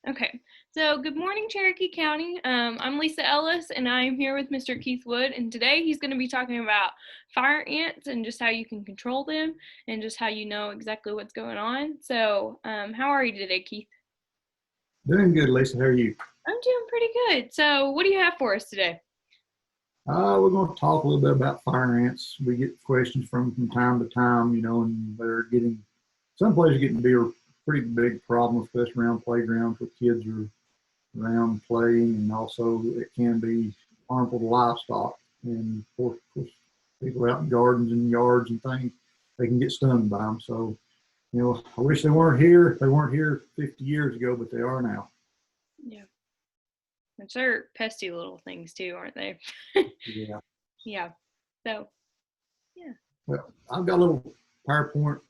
Okay, so good morning, Cherokee County. I'm Lisa Ellis, and I'm here with Mr. Keith Wood. And today he's going to be talking about fire ants and just how you can control them and just how you know exactly what's going on. So, how are you today, Keith? Doing good, Lisa. How are you? I'm doing pretty good. So, what do you have for us today? We're going to talk a little bit about fire ants. We get questions from time to time, and they're getting, some places getting to be a pretty big problem, especially around playgrounds where kids are around playing, and also it can be harmful to livestock. And of course, people out in gardens and yards and things, they can get stung by them. So, I wish they weren't here. They weren't here 50 years ago, but they are now. Yeah, and they're pesty little things too, aren't they? Yeah. Yeah. So, yeah. Well, I've got a little PowerPoint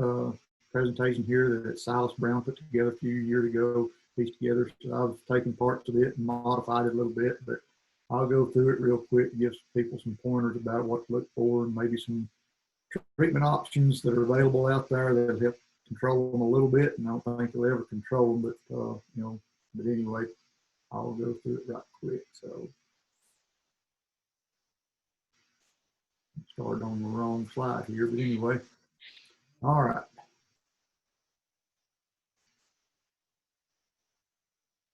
uh, presentation here that Silas Brown put together a few years ago, pieced together. So I've taken parts of it and modified it a little bit, but I'll go through it real quick, give people some pointers about what to look for and maybe some treatment options that are available out there that'll help control them a little bit. And I don't think they'll ever control them, but anyway, I'll go through it right quick. So started on the wrong slide here, but anyway. All right.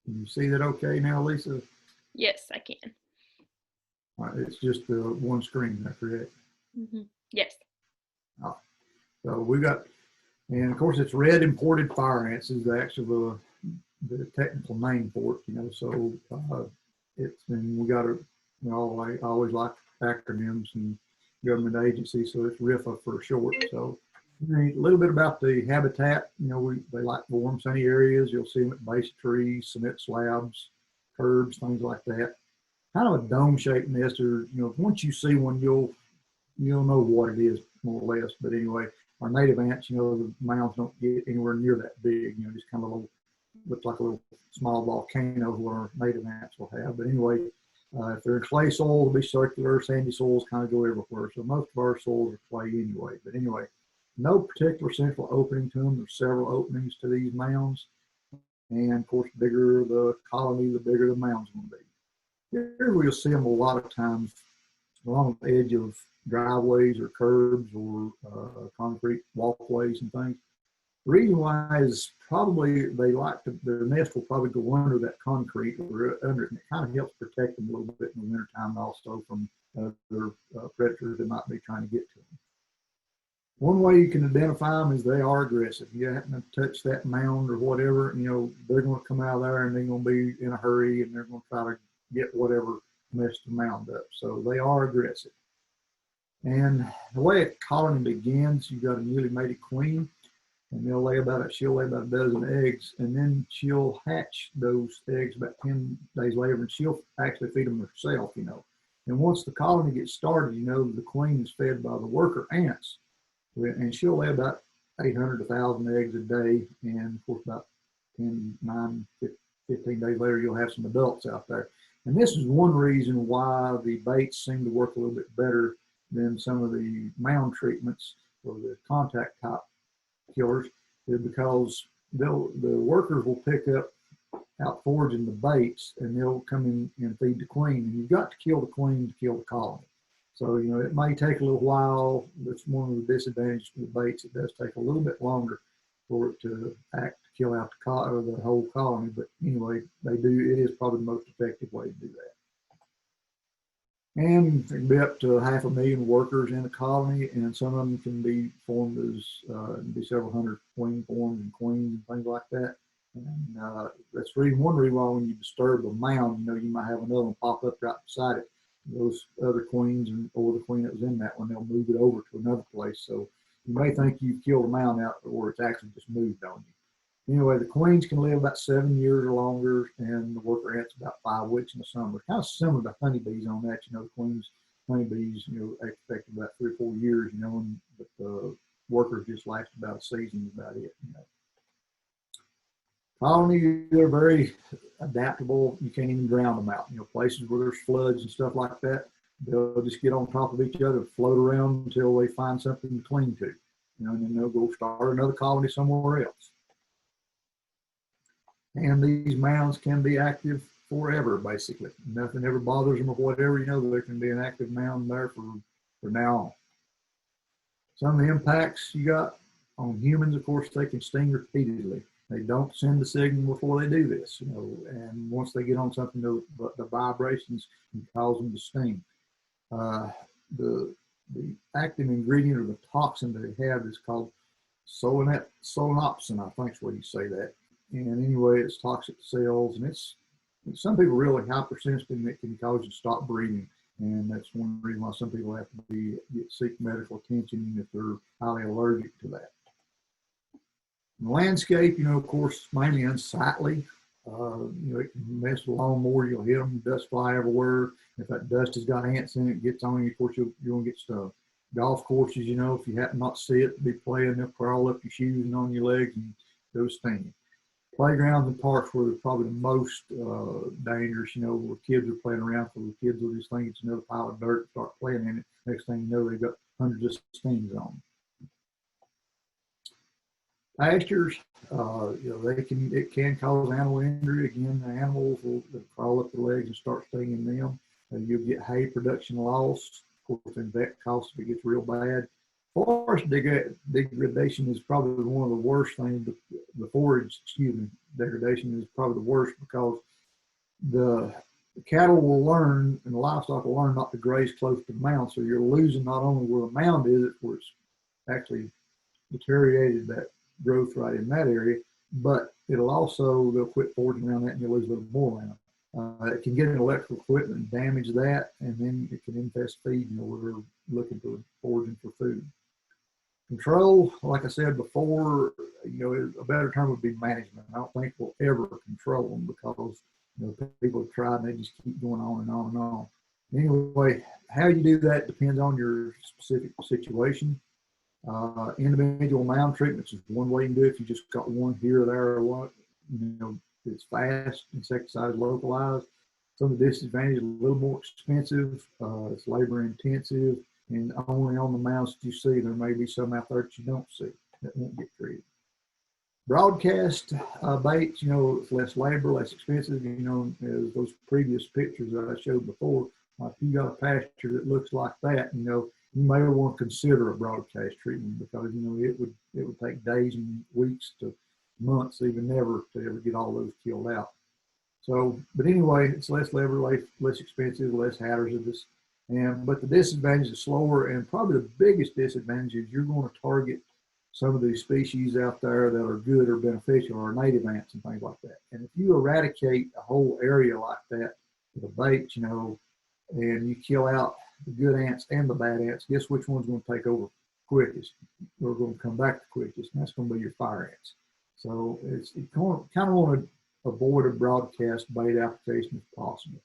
Can you see that okay now, Lisa? Yes, I can. All right, it's just the one screen, is that correct? Yes. So we got, and of course it's red imported fire ants is actually the technical name for it, so it's, and we got I always like acronyms and government agencies, so it's RIFA for short. So a little bit about the habitat, they like warm, sunny areas. You'll see them at base of trees, cement slabs, curbs, things like that. Kind of a dome-shaped nest, or once you see one, you'll know what it is more or less. But anyway, our native ants, the mounds don't get anywhere near that big. Just kind of a little, looks like a little small volcano what our native ants will have. But anyway, if they're in clay soil, they'll be circular. Sandy soils kind of go everywhere. So most of our soils are clay anyway. But anyway, no particular central opening to them. There's several openings to these mounds. And of course, the bigger the colony, the bigger the mound's going to be. Here we'll see them a lot of times along the edge of driveways or curbs or concrete walkways and things. The reason why is probably they like to, their nest will probably go under that concrete or under it, and it kind of helps protect them a little bit in the wintertime also from other predators that might be trying to get to them. One way you can identify them is they are aggressive. You happen to touch that mound or whatever, they're going to come out of there and they're going to be in a hurry and they're going to try to get whatever messed the mound up. So they are aggressive. And the way a colony begins, you've got a newly mated queen, and she'll lay about a dozen eggs, and then she'll hatch those eggs about 10 days later, and she'll actually feed them herself, And once the colony gets started, the queen is fed by the worker ants, and she'll lay about 800 to 1,000 eggs a day, and of course about 10, 9, 15 days later, you'll have some adults out there. And this is one reason why the baits seem to work a little bit better than some of the mound treatments or the contact type killers, is because the workers will pick up out foraging the baits and they'll come in and feed the queen. And you've got to kill the queen to kill the colony. So, it may take a little while. That's one of the disadvantages of the baits. It does take a little bit longer for it to act to kill out the whole colony. But anyway, it is probably the most effective way to do that. And there can be up to 500,000 workers in a colony, and some of them can be formed as be several hundred queen forms and queens and things like that. And that's one reason why when you disturb a mound, you might have another one pop up right beside it. Those other queens or the queen that was in that one, they'll move it over to another place. So you may think you've killed a mound out, or it's actually just moved on you. Anyway, the queens can live about 7 years or longer, and the worker ants about 5 weeks in the summer. Kind of similar to honeybees on that. The queens, honeybees, expect about 3 or 4 years, but the workers just last about a season, is about it. Colonies, they're very adaptable. You can't even drown them out. Places where there's floods and stuff like that, they'll just get on top of each other, float around until they find something to cling to, and then they'll go start another colony somewhere else. And these mounds can be active forever, basically. Nothing ever bothers them or whatever, there can be an active mound there for now on. Some of the impacts you got on humans, of course, they can sting repeatedly. They don't send the signal before they do this, and once they get on something, the vibrations can cause them to sting. The active ingredient or the toxin that they have is called solanopsin, I think is what you say that. And anyway, it's toxic to cells, and it's some people really hypersensitive, and it can cause you to stop breathing. And that's one reason why some people have to seek medical attention if they're highly allergic to that. In the landscape, of course, mainly unsightly. It can mess with lawnmower, you'll hit them, dust fly everywhere. If that dust has got ants in it, gets on you, of course, you're going to get stung. Golf courses, if you happen not to see it, be playing, they'll crawl up your shoes and on your legs and go sting you. Playgrounds and parks were probably the most dangerous, where kids are playing around, so the kids will just think it's another pile of dirt and start playing in it. Next thing you know, they've got hundreds of stings on them. Pastures, it can cause animal injury. Again, the animals will crawl up the legs and start stinging them. You'll get hay production loss. Of course, in vet costs if it gets real bad. Forest degradation is probably one of the worst things. The forage, degradation is probably the worst because the cattle will learn and the livestock will learn not to graze close to the mound. So you're losing not only where the mound is, where it's actually deteriorated that growth right in that area, but they'll quit foraging around that and you lose a little more land. It can get an electrical equipment and damage that, and then it can infest feed, where they're looking for foraging for food. Control, like I said before, a better term would be management. I don't think we'll ever control them because people have tried and they just keep going on and on and on. Anyway, how you do that depends on your specific situation. Individual mound treatments is one way you can do it. If you just got one here or there or what, it's fast, insecticide is localized. Some of the disadvantages are a little more expensive. It's labor intensive, and only on the mounds that you see. There may be some out there that you don't see that won't get treated. Broadcast baits, it's less labor, less expensive, as those previous pictures that I showed before. If you got a pasture that looks like that, you may want to consider a broadcast treatment because, it would take days and weeks to months, even never, to ever get all those killed out. So, but anyway, it's less labor, less expensive, less hazardous. But the disadvantage is slower, and probably the biggest disadvantage is you're going to target some of these species out there that are good or beneficial, or native ants and things like that. And if you eradicate a whole area like that with a bait, and you kill out the good ants and the bad ants, guess which one's going to take over quickest? We're going to come back the quickest, and that's going to be your fire ants. So you kind of want to avoid a broadcast bait application if possible.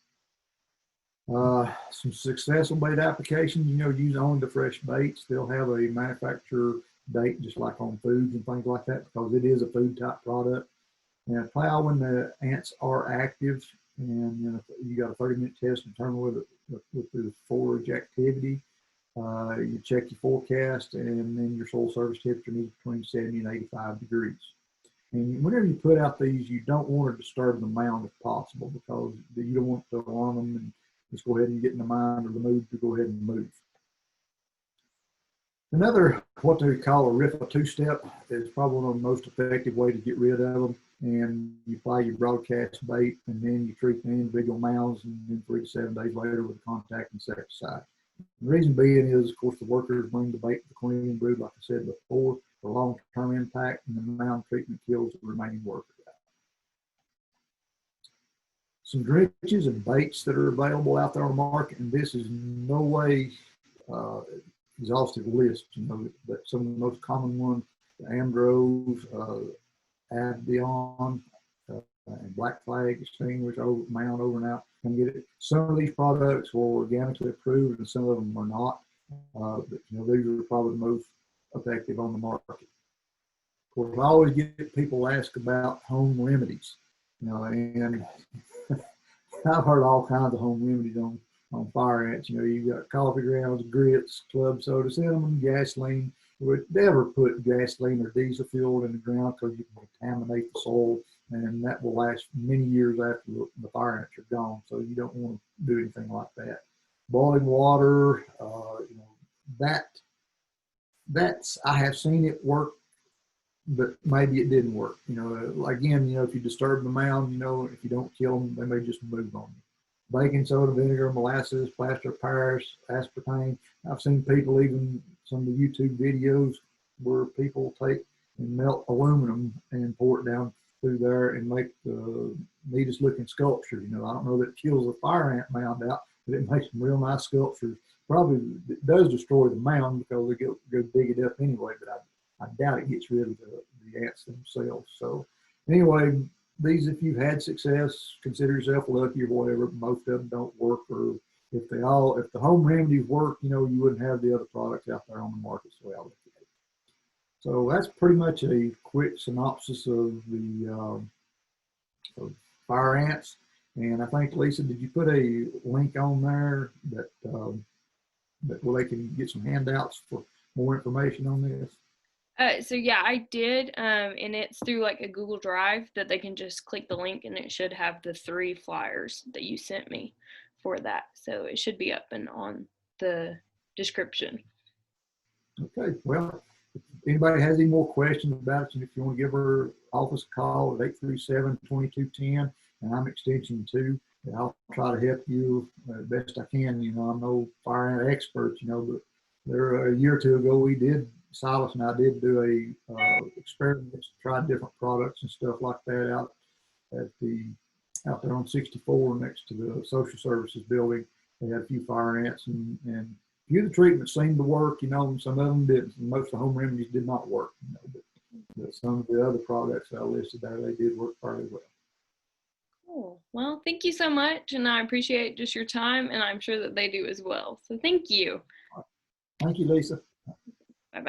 Some successful bait applications, use only the fresh baits. They'll have a manufacturer date just like on foods and things like that because it is a food type product. And apply when the ants are active, and you got a 30-minute test to determine with the forage activity. You check your forecast, and then your soil surface temperature needs between 70 and 85 degrees. And whenever you put out these, you don't want to disturb the mound if possible because you don't want to alarm them and just go ahead and get in the mind or the mood to go ahead and move. Another, what they call a RIFA two-step, is probably one of the most effective way to get rid of them. And you apply your broadcast bait, and then you treat the individual mounds, and then 3 to 7 days later with a contact insecticide. The reason being is, of course, the workers bring the bait to the queen and brood, like I said before, for long-term impact, and the mound treatment kills the remaining workers. Some drenches and baits that are available out there on the market, and this is no way exhaustive list, but some of the most common ones, the Ambrose, Avion, and Black Flag extinguish mound over and out. Can get it. Some of these products were organically approved, and some of them are not. But these are probably the most effective on the market. Of course, I always get people ask about home remedies, and I've heard all kinds of home remedies on fire ants. You got coffee grounds, grits, club soda, cinnamon, gasoline. You would never put gasoline or diesel fuel in the ground because you can contaminate the soil and that will last many years after the fire ants are gone. So you don't want to do anything like that. Boiling water, that's I have seen it work, but maybe it didn't work. Again, if you disturb the mound, if you don't kill them, they may just move on you. Baking soda, vinegar, molasses, plaster of Paris, aspartame. I've seen people, even some of the YouTube videos where people take and melt aluminum and pour it down through there and make the neatest looking sculpture. I don't know that it kills the fire ant mound out, but it makes some real nice sculptures. Probably it does destroy the mound because they go dig it up anyway, but I doubt it gets rid of the ants themselves. So anyway, these, if you've had success, consider yourself lucky or whatever. Most of them don't work, or if the home remedies work, you wouldn't have the other products out there on the market. So I look at it. So that's pretty much a quick synopsis of the of fire ants. And I think, Lisa, did you put a link on there that where they can get some handouts for more information on this? So yeah, I did, and it's through like a Google Drive that they can just click the link, and it should have the 3 flyers that you sent me for that. So it should be up and on the description. Okay, well, if anybody has any more questions about it, and if you want to give our office a call at 837-2210, and I'm extension 2, and I'll try to help you best I can. I'm no fire ant expert, but there a year or two ago Silas and I did do a experiments, tried different products and stuff like that out there on 64 next to the social services building. They had a few fire ants, and a few of the treatments seemed to work, and some of them didn't. Most of the home remedies did not work, but some of the other products I listed there, they did work fairly well. Cool. Well, thank you so much, and I appreciate just your time, and I'm sure that they do as well. So thank you. Thank you, Lisa.